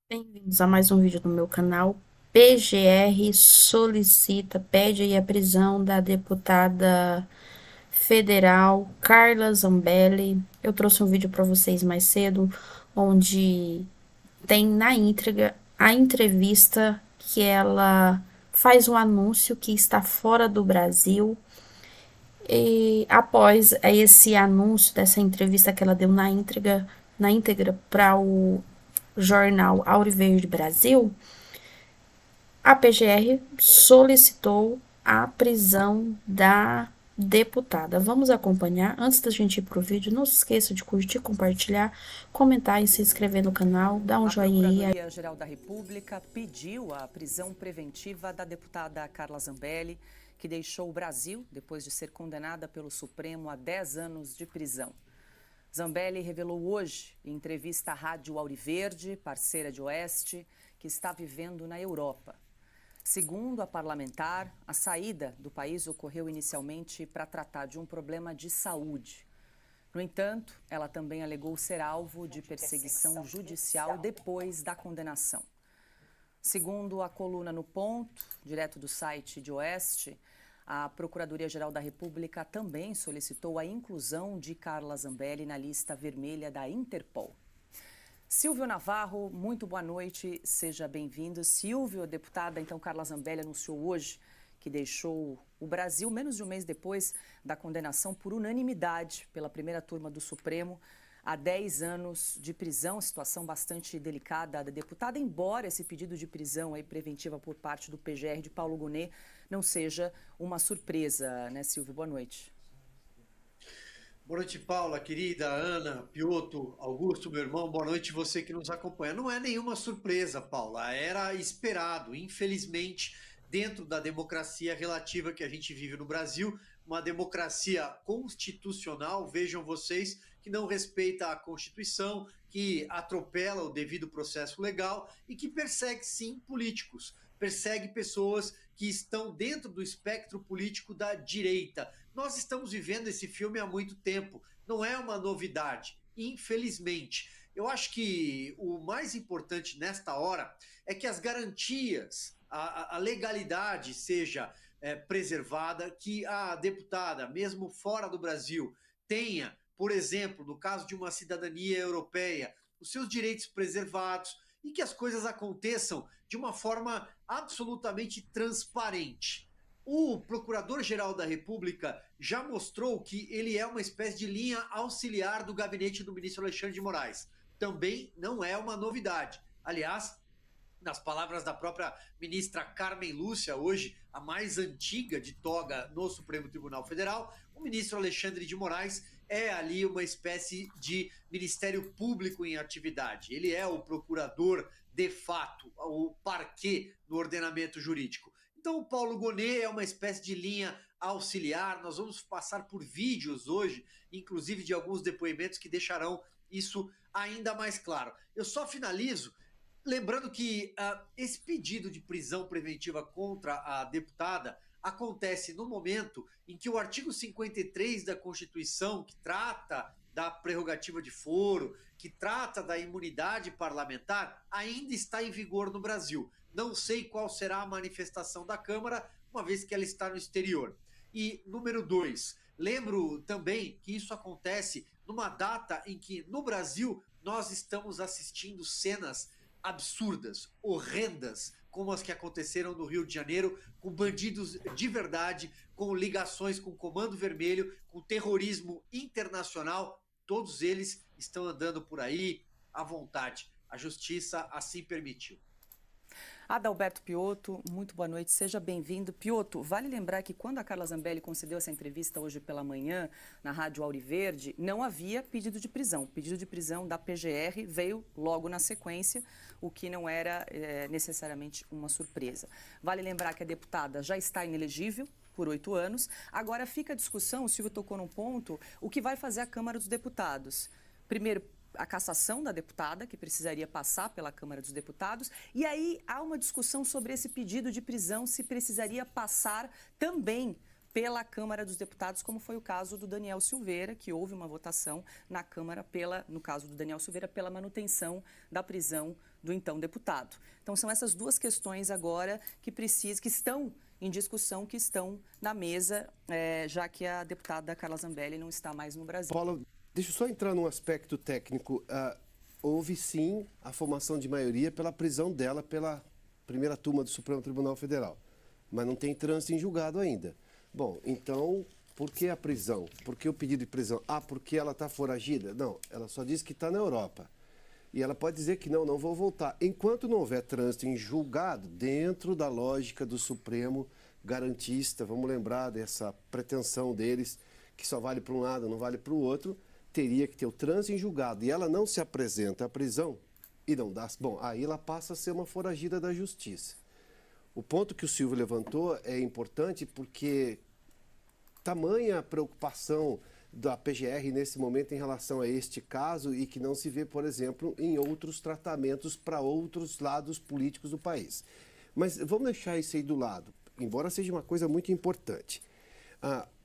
Bem-vindos a mais um vídeo do meu canal. PGR pede aí a prisão da deputada federal Carla Zambelli. Eu trouxe um vídeo para vocês mais cedo, onde tem na íntegra a entrevista que ela faz um anúncio que está fora do Brasil. E após esse anúncio dessa entrevista que ela deu na íntegra para o jornal Auriverde Brasil, a PGR solicitou a prisão da deputada. Vamos acompanhar. Antes da gente ir pro vídeo, não se esqueça de curtir, compartilhar, comentar e se inscrever no canal, dar um A joinha aí. Procuradoria-Geral da República pediu a prisão preventiva da deputada Carla Zambelli, que deixou o Brasil depois de ser condenada pelo Supremo a 10 anos de prisão. Zambelli revelou hoje, em entrevista à Rádio Auriverde, parceira de Oeste, que está vivendo na Europa. Segundo a parlamentar, a saída do país ocorreu inicialmente para tratar de um problema de saúde. No entanto, ela também alegou ser alvo de perseguição judicial depois da condenação. Segundo a coluna No Ponto, direto do site de Oeste, a Procuradoria-Geral da República também solicitou a inclusão de Carla Zambelli na lista vermelha da Interpol. Silvio Navarro, muito boa noite, seja bem-vindo. Silvio, a deputada, então, Carla Zambelli anunciou hoje que deixou o Brasil menos de um mês depois da condenação por unanimidade pela primeira turma do Supremo a 10 anos de prisão, situação bastante delicada da deputada, embora esse pedido de prisão aí preventiva por parte do PGR de Paulo Gonet não seja uma surpresa, né, Silvio? Boa noite. Boa noite, Paula, querida, Ana, Pioto, Augusto, meu irmão, boa noite você que nos acompanha. Não é nenhuma surpresa, Paula, era esperado, infelizmente, dentro da democracia relativa que a gente vive no Brasil, uma democracia constitucional, vejam vocês, que não respeita a Constituição, que atropela o devido processo legal e que persegue, sim, políticos, persegue pessoas que estão dentro do espectro político da direita. Nós estamos vivendo esse filme há muito tempo, não é uma novidade, infelizmente. Eu acho que o mais importante nesta hora é que as garantias, a legalidade seja preservada, que a deputada, mesmo fora do Brasil, tenha, por exemplo, no caso de uma cidadania europeia, os seus direitos preservados e que as coisas aconteçam de uma forma absolutamente transparente. O Procurador-Geral da República já mostrou que ele é uma espécie de linha auxiliar do gabinete do ministro Alexandre de Moraes. Também não é uma novidade. Aliás, nas palavras da própria ministra Carmen Lúcia, hoje a mais antiga de toga no Supremo Tribunal Federal, o ministro Alexandre de Moraes é ali uma espécie de Ministério Público em atividade. Ele é o procurador de fato, o parquê no ordenamento jurídico. Então, o Paulo Gonet é uma espécie de linha auxiliar. Nós vamos passar por vídeos hoje, inclusive de alguns depoimentos que deixarão isso ainda mais claro. Eu só finalizo lembrando que esse pedido de prisão preventiva contra a deputada acontece no momento em que o artigo 53 da Constituição, que trata da prerrogativa de foro, que trata da imunidade parlamentar, ainda está em vigor no Brasil. Não sei qual será a manifestação da Câmara, uma vez que ela está no exterior. E número 2, lembro também que isso acontece numa data em que, no Brasil, nós estamos assistindo cenas absurdas, horrendas, como as que aconteceram no Rio de Janeiro, com bandidos de verdade, com ligações com o Comando Vermelho, com terrorismo internacional. Todos eles estão andando por aí à vontade. A justiça assim permitiu. Adalberto Piotto, muito boa noite, seja bem-vindo. Piotto, vale lembrar que quando a Carla Zambelli concedeu essa entrevista hoje pela manhã na Rádio Auriverde, não havia pedido de prisão. O pedido de prisão da PGR veio logo na sequência, o que não era necessariamente uma surpresa. Vale lembrar que a deputada já está inelegível por 8 anos. Agora fica a discussão, o Silvio tocou num ponto, o que vai fazer a Câmara dos Deputados. Primeiro, a cassação da deputada, que precisaria passar pela Câmara dos Deputados, e aí há uma discussão sobre esse pedido de prisão, se precisaria passar também pela Câmara dos Deputados, como foi o caso do Daniel Silveira, que houve uma votação na Câmara, no caso do Daniel Silveira, pela manutenção da prisão do então deputado. Então, são essas duas questões agora que estão em discussão, que estão na mesa, já que a deputada Carla Zambelli não está mais no Brasil. Paula, deixa eu só entrar num aspecto técnico. Houve, sim, a formação de maioria pela prisão dela pela primeira turma do Supremo Tribunal Federal, mas não tem trânsito em julgado ainda. Bom, então, por que a prisão? Por que o pedido de prisão? Porque ela está foragida? Não, ela só diz que está na Europa. E ela pode dizer que não vou voltar. Enquanto não houver trânsito em julgado, dentro da lógica do Supremo garantista, vamos lembrar dessa pretensão deles, que só vale para um lado, não vale para o outro, teria que ter o trânsito em julgado. E ela não se apresenta à prisão e não dá. Bom, aí ela passa a ser uma foragida da justiça. O ponto que o Silvio levantou é importante porque tamanha preocupação da PGR nesse momento em relação a este caso e que não se vê, por exemplo, em outros tratamentos para outros lados políticos do país. Mas vamos deixar isso aí do lado, embora seja uma coisa muito importante.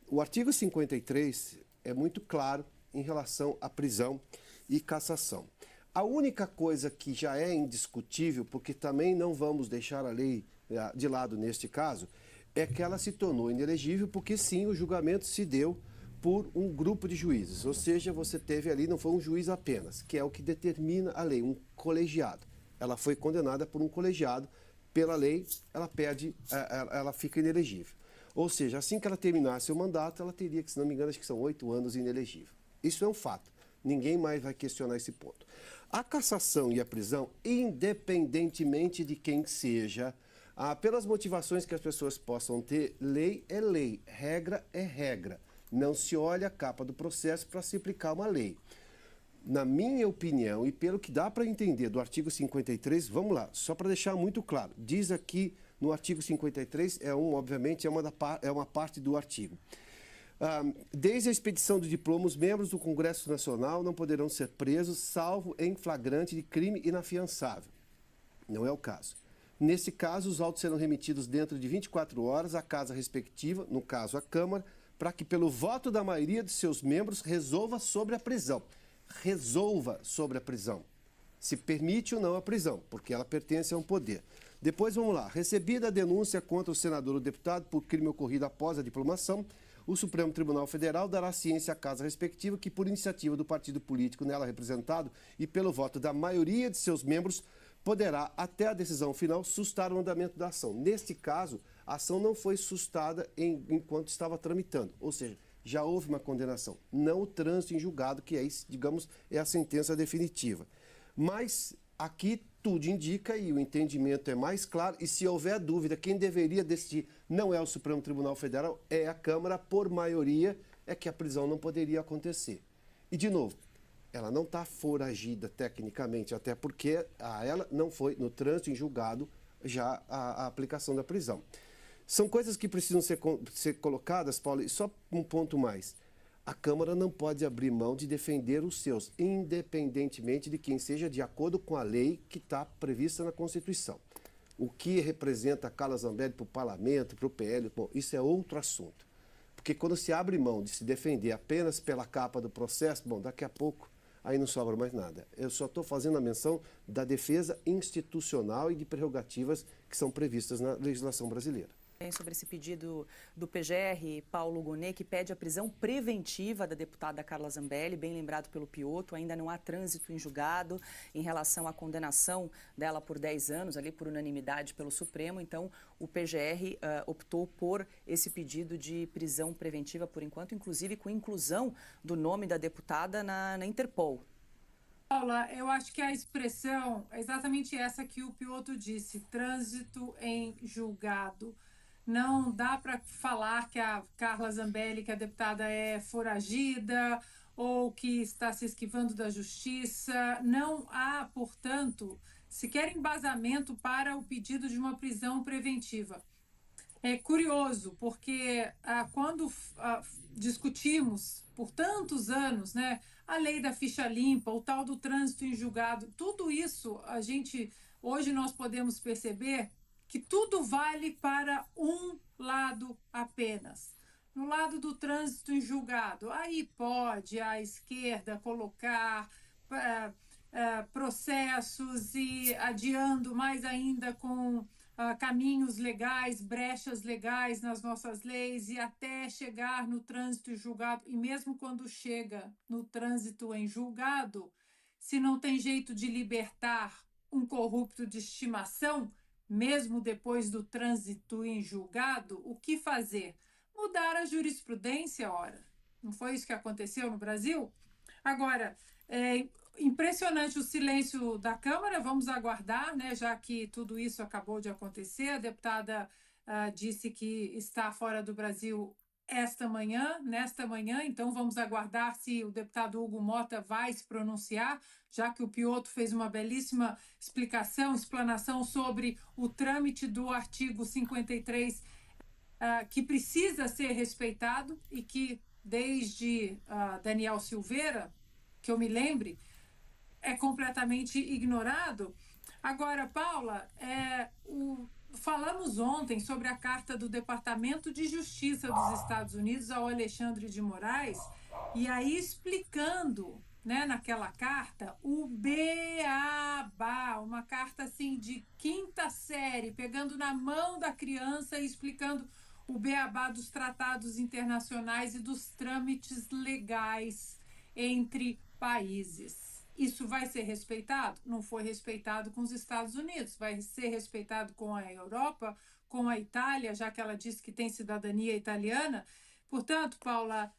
O artigo 53 é muito claro em relação à prisão e cassação. A única coisa que já é indiscutível, porque também não vamos deixar a lei de lado neste caso, é que ela se tornou inelegível porque sim, o julgamento se deu por um grupo de juízes, ou seja, você teve ali, não foi um juiz apenas, que é o que determina a lei, um colegiado. Ela foi condenada por um colegiado, pela lei, ela fica inelegível. Ou seja, assim que ela terminasse o mandato, ela teria que, se não me engano, acho que são 8 anos inelegível. Isso é um fato. Ninguém mais vai questionar esse ponto. A cassação e a prisão, independentemente de quem seja, pelas motivações que as pessoas possam ter, lei é lei, regra é regra. Não se olha a capa do processo para se aplicar uma lei. Na minha opinião, e pelo que dá para entender do artigo 53, vamos lá, só para deixar muito claro, diz aqui no artigo 53, obviamente, é uma parte do artigo. Desde a expedição do diploma, os membros do Congresso Nacional não poderão ser presos, salvo em flagrante de crime inafiançável. Não é o caso. Nesse caso, os autos serão remetidos dentro de 24 horas à casa respectiva, no caso a Câmara, para que, pelo voto da maioria de seus membros, resolva sobre a prisão. Resolva sobre a prisão. Se permite ou não a prisão, porque ela pertence a um poder. Depois, vamos lá. Recebida a denúncia contra o senador ou deputado por crime ocorrido após a diplomação, o Supremo Tribunal Federal dará ciência à casa respectiva que, por iniciativa do partido político nela representado e pelo voto da maioria de seus membros, poderá, até a decisão final, sustar o andamento da ação. Neste caso, a ação não foi sustada enquanto estava tramitando, ou seja, já houve uma condenação, não o trânsito em julgado, que é, digamos, é a sentença definitiva. Mas aqui tudo indica e o entendimento é mais claro, e se houver dúvida, quem deveria decidir não é o Supremo Tribunal Federal, é a Câmara, por maioria, é que a prisão não poderia acontecer. E, de novo, ela não está foragida tecnicamente, até porque ela não foi no trânsito em julgado já a aplicação da prisão. São coisas que precisam ser colocadas, Paulo, e só um ponto mais. A Câmara não pode abrir mão de defender os seus, independentemente de quem seja, de acordo com a lei que está prevista na Constituição. O que representa a Carla Zambelli para o Parlamento, para o PL, bom, isso é outro assunto. Porque quando se abre mão de se defender apenas pela capa do processo, bom, daqui a pouco aí não sobra mais nada. Eu só estou fazendo a menção da defesa institucional e de prerrogativas que são previstas na legislação brasileira. Sobre esse pedido do PGR, Paulo Gonet, que pede a prisão preventiva da deputada Carla Zambelli, bem lembrado pelo Piotto, ainda não há trânsito em julgado em relação à condenação dela por 10 anos, ali por unanimidade pelo Supremo, então o PGR optou por esse pedido de prisão preventiva por enquanto, inclusive com inclusão do nome da deputada na Interpol. Paula, eu acho que a expressão é exatamente essa que o Piotto disse, trânsito em julgado. Não dá para falar que a Carla Zambelli, que a deputada é foragida ou que está se esquivando da justiça. Não há, portanto, sequer embasamento para o pedido de uma prisão preventiva. É curioso, porque quando discutimos por tantos anos, né, a lei da ficha limpa, o tal do trânsito em julgado, tudo isso hoje nós podemos perceber que tudo vale para um lado apenas. no lado do trânsito em julgado, aí pode a esquerda colocar processos e adiando mais ainda com caminhos legais, brechas legais nas nossas leis e até chegar no trânsito em julgado. E mesmo quando chega no trânsito em julgado, se não tem jeito de libertar um corrupto de estimação, mesmo depois do trânsito em julgado, o que fazer? Mudar a jurisprudência, ora. Não foi isso que aconteceu no Brasil? Agora, é impressionante o silêncio da Câmara, vamos aguardar, né, já que tudo isso acabou de acontecer. A deputada disse que está fora do Brasil nesta manhã, então vamos aguardar se o deputado Hugo Mota vai se pronunciar, já que o Piotto fez uma belíssima explanação sobre o trâmite do artigo 53, que precisa ser respeitado e que, desde Daniel Silveira, que eu me lembre, é completamente ignorado. Agora, Paula, falamos ontem sobre a carta do Departamento de Justiça dos Estados Unidos ao Alexandre de Moraes, e aí explicando, né, naquela carta, o beabá, uma carta assim de quinta série, pegando na mão da criança e explicando o beabá dos tratados internacionais e dos trâmites legais entre países. Isso vai ser respeitado? Não foi respeitado com os Estados Unidos, vai ser respeitado com a Europa, com a Itália, já que ela disse que tem cidadania italiana. Portanto, Paula,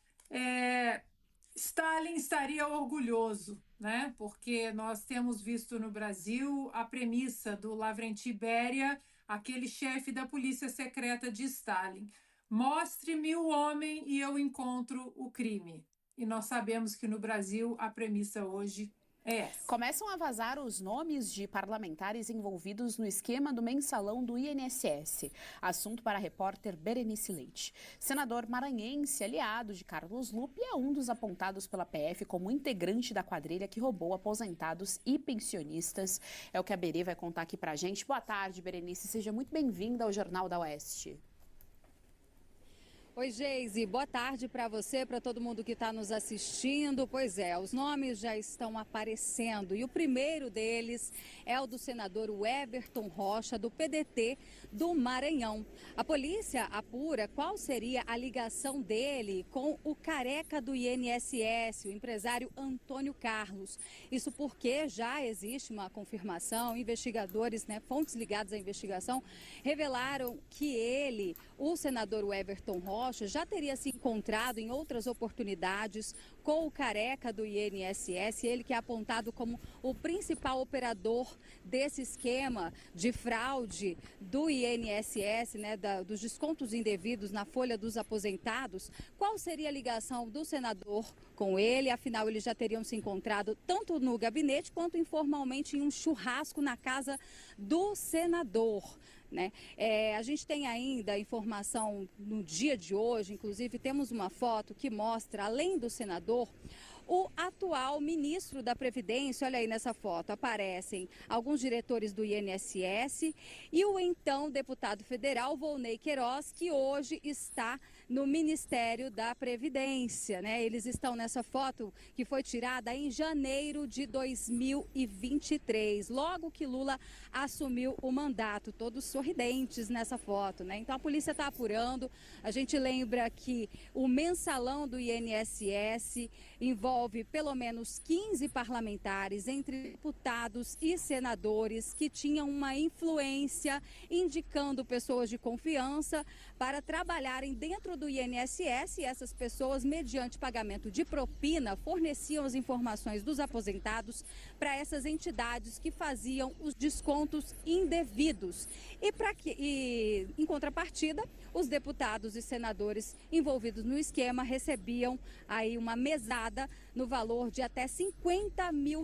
Stalin estaria orgulhoso, né? Porque nós temos visto no Brasil a premissa do Lavrenti Beria, aquele chefe da polícia secreta de Stalin. Mostre-me o homem e eu encontro o crime. E nós sabemos que no Brasil a premissa hoje é essa. Começam a vazar os nomes de parlamentares envolvidos no esquema do mensalão do INSS. Assunto para a repórter Berenice Leite. Senador maranhense, aliado de Carlos Lupe, é um dos apontados pela PF como integrante da quadrilha que roubou aposentados e pensionistas. É o que a Berê vai contar aqui pra gente. Boa tarde, Berenice. Seja muito bem-vinda ao Jornal da Oeste. Oi, Geise, boa tarde para você, para todo mundo que está nos assistindo. Pois é, os nomes já estão aparecendo e o primeiro deles é o do senador Everton Rocha, do PDT do Maranhão. A polícia apura qual seria a ligação dele com o careca do INSS, o empresário Antônio Carlos. Isso porque já existe uma confirmação, investigadores, fontes ligadas à investigação, revelaram que ele, o senador Everton Rocha, já teria se encontrado em outras oportunidades com o careca do INSS, ele que é apontado como o principal operador desse esquema de fraude do INSS, dos descontos indevidos na folha dos aposentados. Qual seria a ligação do senador com ele? Afinal, eles já teriam se encontrado tanto no gabinete quanto informalmente em um churrasco na casa do senador. A gente tem ainda informação no dia de hoje, inclusive temos uma foto que mostra, além do senador, o atual ministro da Previdência. Olha aí nessa foto, aparecem alguns diretores do INSS e o então deputado federal Volney Queiroz, que hoje está no Ministério da Previdência. Eles estão nessa foto que foi tirada em janeiro de 2023, logo que Lula assumiu o mandato, todos sorridentes nessa foto. Então a polícia está apurando. A gente lembra que o mensalão do INSS envolve pelo menos 15 parlamentares, entre deputados e senadores, que tinham uma influência indicando pessoas de confiança para trabalharem dentro do INSS, e essas pessoas, mediante pagamento de propina, forneciam as informações dos aposentados para essas entidades que faziam os descontos indevidos. E em contrapartida, os deputados e senadores envolvidos no esquema recebiam aí uma mesada no valor de até R$50 mil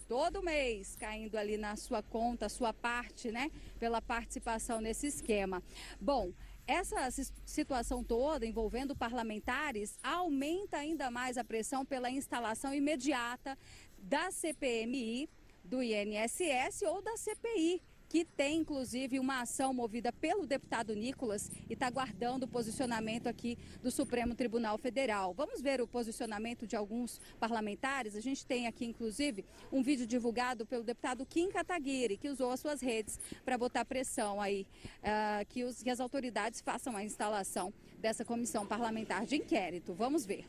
todo mês, caindo ali na sua conta, a sua parte, pela participação nesse esquema. Bom, essa situação toda envolvendo parlamentares aumenta ainda mais a pressão pela instalação imediata da CPMI, do INSS ou da CPI, que tem inclusive uma ação movida pelo deputado Nicolas e está aguardando o posicionamento aqui do Supremo Tribunal Federal. Vamos ver o posicionamento de alguns parlamentares. A gente tem aqui inclusive um vídeo divulgado pelo deputado Kim Kataguiri, que usou as suas redes para botar pressão aí, que as autoridades façam a instalação dessa comissão parlamentar de inquérito. Vamos ver.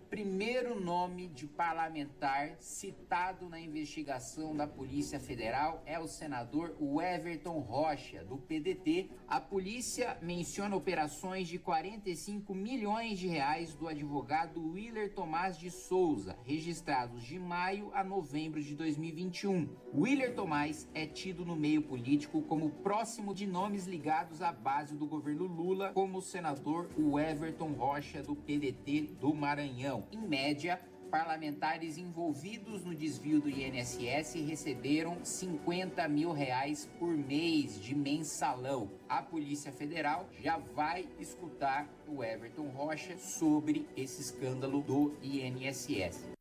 Primeiro nome de parlamentar citado na investigação da Polícia Federal é o senador Everton Rocha, do PDT. A polícia menciona operações de 45 milhões de reais do advogado Willer Tomás de Souza, registrados de maio a novembro de 2021. Willer Tomás é tido no meio político como próximo de nomes ligados à base do governo Lula, como o senador Everton Rocha, do PDT do Maranhão. Em média, parlamentares envolvidos no desvio do INSS receberam R$50 mil por mês de mensalão. A Polícia Federal já vai escutar o Everton Rocha sobre esse escândalo do INSS.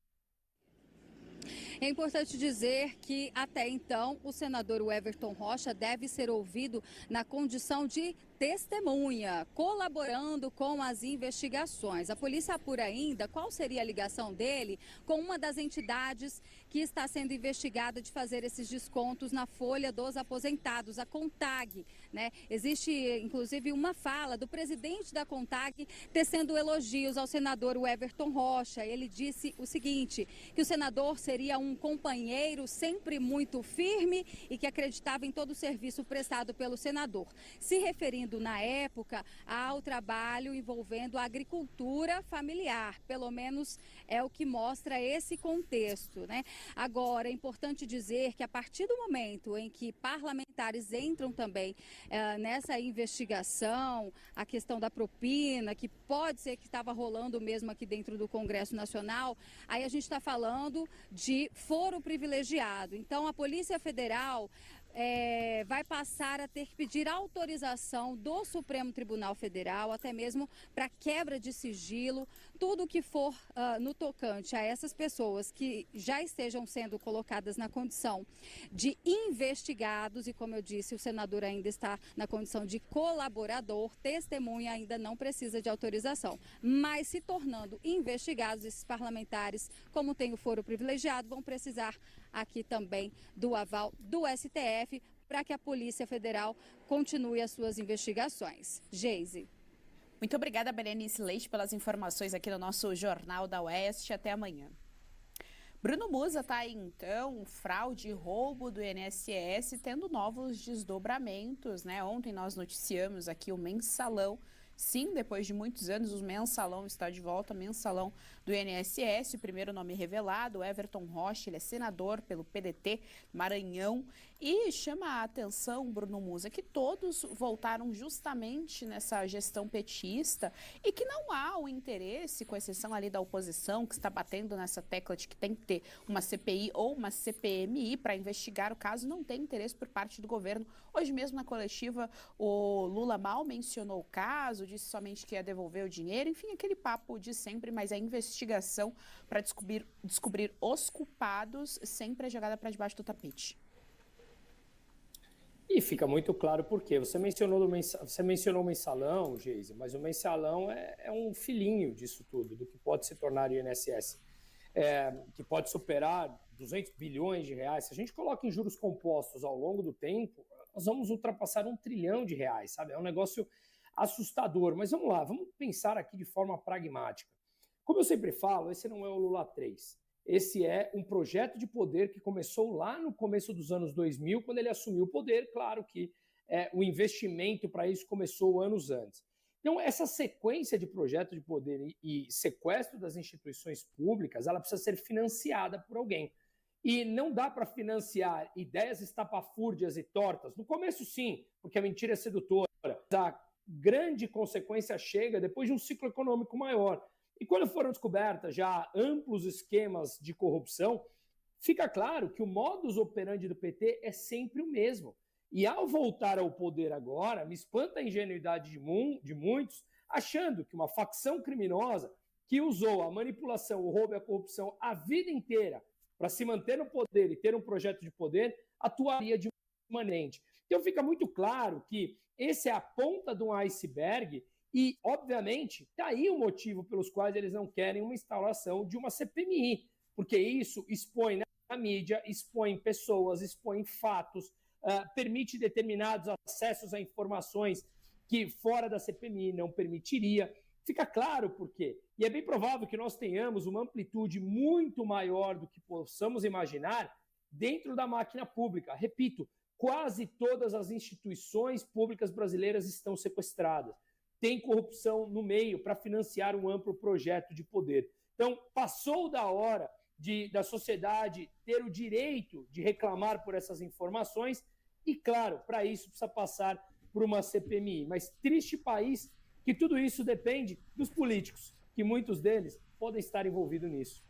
É importante dizer que, até então, o senador Everton Rocha deve ser ouvido na condição de testemunha, colaborando com as investigações. A polícia apura ainda qual seria a ligação dele com uma das entidades que está sendo investigada de fazer esses descontos na folha dos aposentados, a CONTAG, né? Existe, inclusive, uma fala do presidente da CONTAG tecendo elogios ao senador Everton Rocha. Ele disse o seguinte, que o senador seria um companheiro sempre muito firme e que acreditava em todo o serviço prestado pelo senador, se referindo na época ao trabalho envolvendo a agricultura familiar, pelo menos é o que mostra esse contexto, né? Agora, é importante dizer que a partir do momento em que parlamentares entram também nessa investigação, a questão da propina, que pode ser que estava rolando mesmo aqui dentro do Congresso Nacional, aí a gente está falando de foro privilegiado. Então, a Polícia Federal vai passar a ter que pedir autorização do Supremo Tribunal Federal, até mesmo para quebra de sigilo, tudo que for no tocante a essas pessoas que já estejam sendo colocadas na condição de investigados, e como eu disse, o senador ainda está na condição de colaborador, testemunha ainda não precisa de autorização, mas se tornando investigados, esses parlamentares, como tem o foro privilegiado, vão precisar aqui também do aval do STF para que a Polícia Federal continue as suas investigações. Geise. Muito obrigada, Berenice Leite, pelas informações aqui no nosso Jornal da Oeste. Até amanhã. Bruno Musa está aí, então, fraude e roubo do INSS tendo novos desdobramentos, né? Ontem nós noticiamos aqui o mensalão. Sim, depois de muitos anos, o mensalão está de volta, mensalão do INSS, o primeiro nome revelado, Everton Rocha, ele é senador pelo PDT Maranhão, e chama a atenção, Bruno Musa, que todos voltaram justamente nessa gestão petista e que não há o interesse, com exceção ali da oposição, que está batendo nessa tecla de que tem que ter uma CPI ou uma CPMI para investigar o caso, não tem interesse por parte do governo. Hoje mesmo na coletiva, o Lula mal mencionou o caso, disse somente que ia devolver o dinheiro, enfim, aquele papo de sempre, mas a investigação para descobrir os culpados sempre é jogada para debaixo do tapete. E fica muito claro por quê. Você mencionou o mensalão, Geise, mas o mensalão é um filhinho disso tudo, do que pode se tornar o INSS, que pode superar 200 bilhões de reais. Se a gente coloca em juros compostos ao longo do tempo, nós vamos ultrapassar R$1 trilhão, sabe? É um negócio assustador. Mas vamos lá, vamos pensar aqui de forma pragmática. Como eu sempre falo, esse não é o Lula 3. Esse é um projeto de poder que começou lá no começo dos anos 2000, quando ele assumiu o poder. Claro que o investimento para isso começou anos antes. Então, essa sequência de projeto de poder e sequestro das instituições públicas, ela precisa ser financiada por alguém. E não dá para financiar ideias estapafúrdias e tortas. No começo, sim, porque a mentira é sedutora. A grande consequência chega depois de um ciclo econômico maior. E quando foram descobertas já amplos esquemas de corrupção, fica claro que o modus operandi do PT é sempre o mesmo. E ao voltar ao poder agora, me espanta a ingenuidade de muitos, achando que uma facção criminosa que usou a manipulação, o roubo e a corrupção a vida inteira para se manter no poder e ter um projeto de poder, atuaria de permanente. Então fica muito claro que esse é a ponta de um iceberg e, obviamente, está aí o motivo pelos quais eles não querem uma instalação de uma CPMI, porque isso expõe na mídia, expõe pessoas, expõe fatos, permite determinados acessos a informações que fora da CPMI não permitiria. Fica claro por quê. E é bem provável que nós tenhamos uma amplitude muito maior do que possamos imaginar dentro da máquina pública. Repito, quase todas as instituições públicas brasileiras estão sequestradas. Tem corrupção no meio para financiar um amplo projeto de poder. Então, passou da hora da sociedade ter o direito de reclamar por essas informações e, claro, para isso precisa passar por uma CPMI. Mas triste país que tudo isso depende dos políticos, que muitos deles podem estar envolvidos nisso.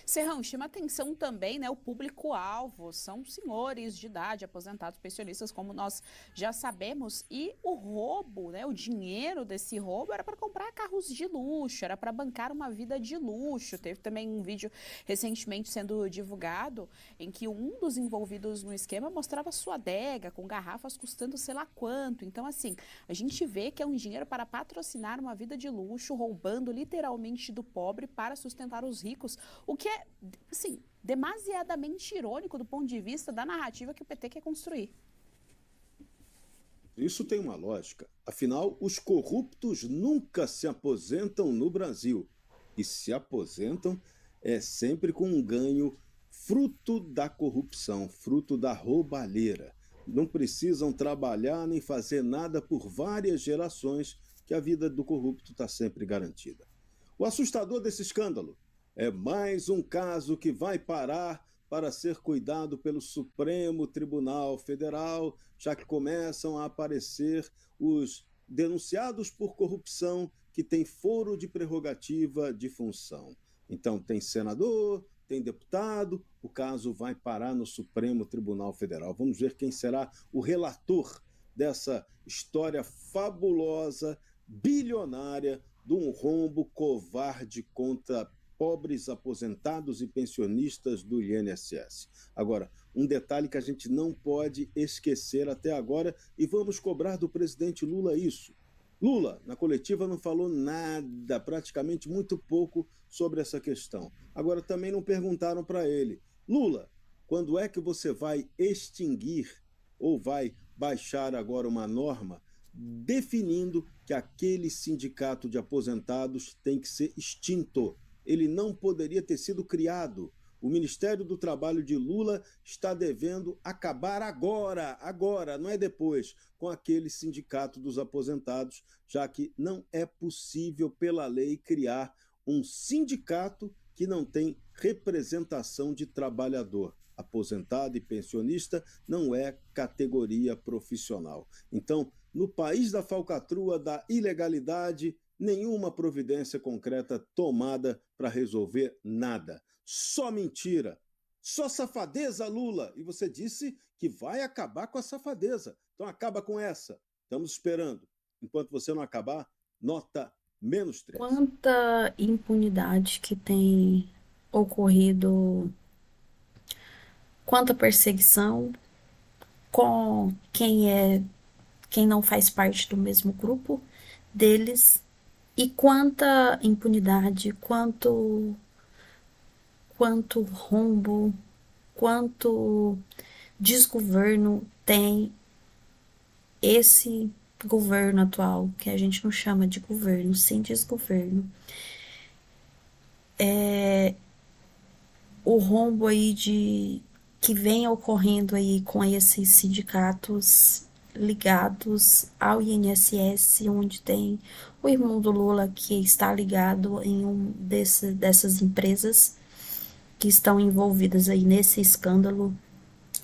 Serrão, chama atenção também, né, o público-alvo, são senhores de idade, aposentados, pensionistas, como nós já sabemos, e o roubo, né, o dinheiro desse roubo era para comprar carros de luxo, era para bancar uma vida de luxo. Teve também um vídeo recentemente sendo divulgado em que um dos envolvidos no esquema mostrava sua adega com garrafas custando sei lá quanto. Então, assim, a gente vê que é um dinheiro para patrocinar uma vida de luxo, roubando literalmente do pobre para sustentar os ricos, o que é, assim, demasiadamente irônico do ponto de vista da narrativa que o PT quer construir. Isso tem uma lógica. Afinal, os corruptos nunca se aposentam no Brasil. E se aposentam é sempre com um ganho fruto da corrupção, fruto da roubalheira. Não precisam trabalhar nem fazer nada por várias gerações, que a vida do corrupto está sempre garantida. O assustador desse escândalo é mais um caso que vai parar para ser cuidado pelo Supremo Tribunal Federal, já que começam a aparecer os denunciados por corrupção que têm foro de prerrogativa de função. Então tem senador, tem deputado, o caso vai parar no Supremo Tribunal Federal. Vamos ver quem será o relator dessa história fabulosa, bilionária, de um rombo covarde contra pobres aposentados e pensionistas do INSS. Agora, um detalhe que a gente não pode esquecer até agora, e vamos cobrar do presidente Lula isso. Lula, na coletiva, não falou nada, praticamente muito pouco sobre essa questão. Agora, também não perguntaram para ele: Lula, quando é que você vai extinguir ou vai baixar agora uma norma definindo que aquele sindicato de aposentados tem que ser extinto? Ele não poderia ter sido criado. O Ministério do Trabalho de Lula está devendo acabar agora, não é depois, com aquele sindicato dos aposentados, já que não é possível, pela lei, criar um sindicato que não tem representação de trabalhador. Aposentado e pensionista não é categoria profissional. Então, no país da falcatrua, da ilegalidade, nenhuma providência concreta tomada para resolver nada. Só mentira, só safadeza, Lula. E você disse que vai acabar com a safadeza. Então acaba com essa. Estamos esperando. Enquanto você não acabar, nota -3. Quanta impunidade que tem ocorrido, quanta perseguição com quem não faz parte do mesmo grupo deles. E quanta impunidade, quanto rombo, quanto desgoverno tem esse governo atual, que a gente não chama de governo, sim desgoverno. O rombo aí que vem ocorrendo aí com esses sindicatos ligados ao INSS, onde tem o irmão do Lula que está ligado em dessas empresas que estão envolvidas aí nesse escândalo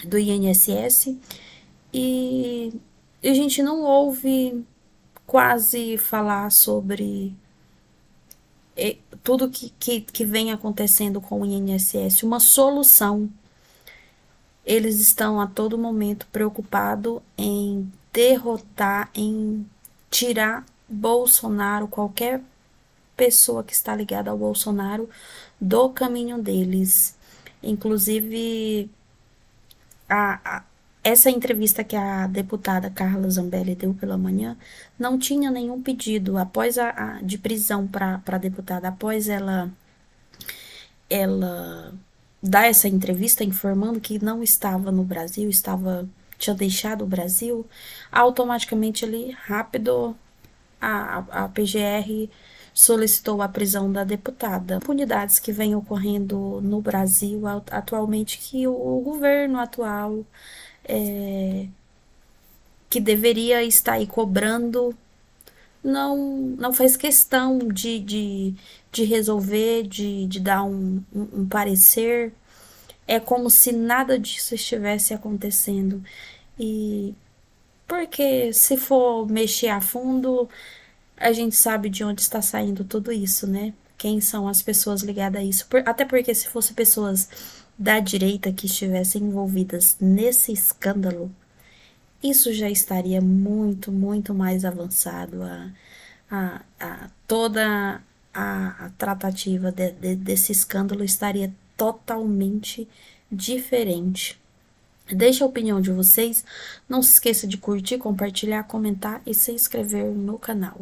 do INSS, e a gente não ouve quase falar sobre tudo que vem acontecendo com o INSS, uma solução. Eles estão a todo momento preocupados em derrotar, em tirar Bolsonaro, qualquer pessoa que está ligada ao Bolsonaro, do caminho deles. Inclusive, essa entrevista que a deputada Carla Zambelli deu pela manhã não tinha nenhum pedido após de prisão para a deputada, após ela dar essa entrevista informando que não estava no Brasil, tinha deixado o Brasil, automaticamente ali, rápido, a PGR solicitou a prisão da deputada. Impunidades que vêm ocorrendo no Brasil atualmente, que o governo atual que deveria estar aí cobrando não faz questão de resolver, de dar um parecer. É como se nada disso estivesse acontecendo. E porque se for mexer a fundo, a gente sabe de onde está saindo tudo isso, né? Quem são as pessoas ligadas a isso. Até porque se fossem pessoas da direita que estivessem envolvidas nesse escândalo, isso já estaria muito, muito mais avançado. Toda a tratativa desse escândalo estaria totalmente diferente. Deixe a opinião de vocês. Não se esqueça de curtir, compartilhar, comentar e se inscrever no canal.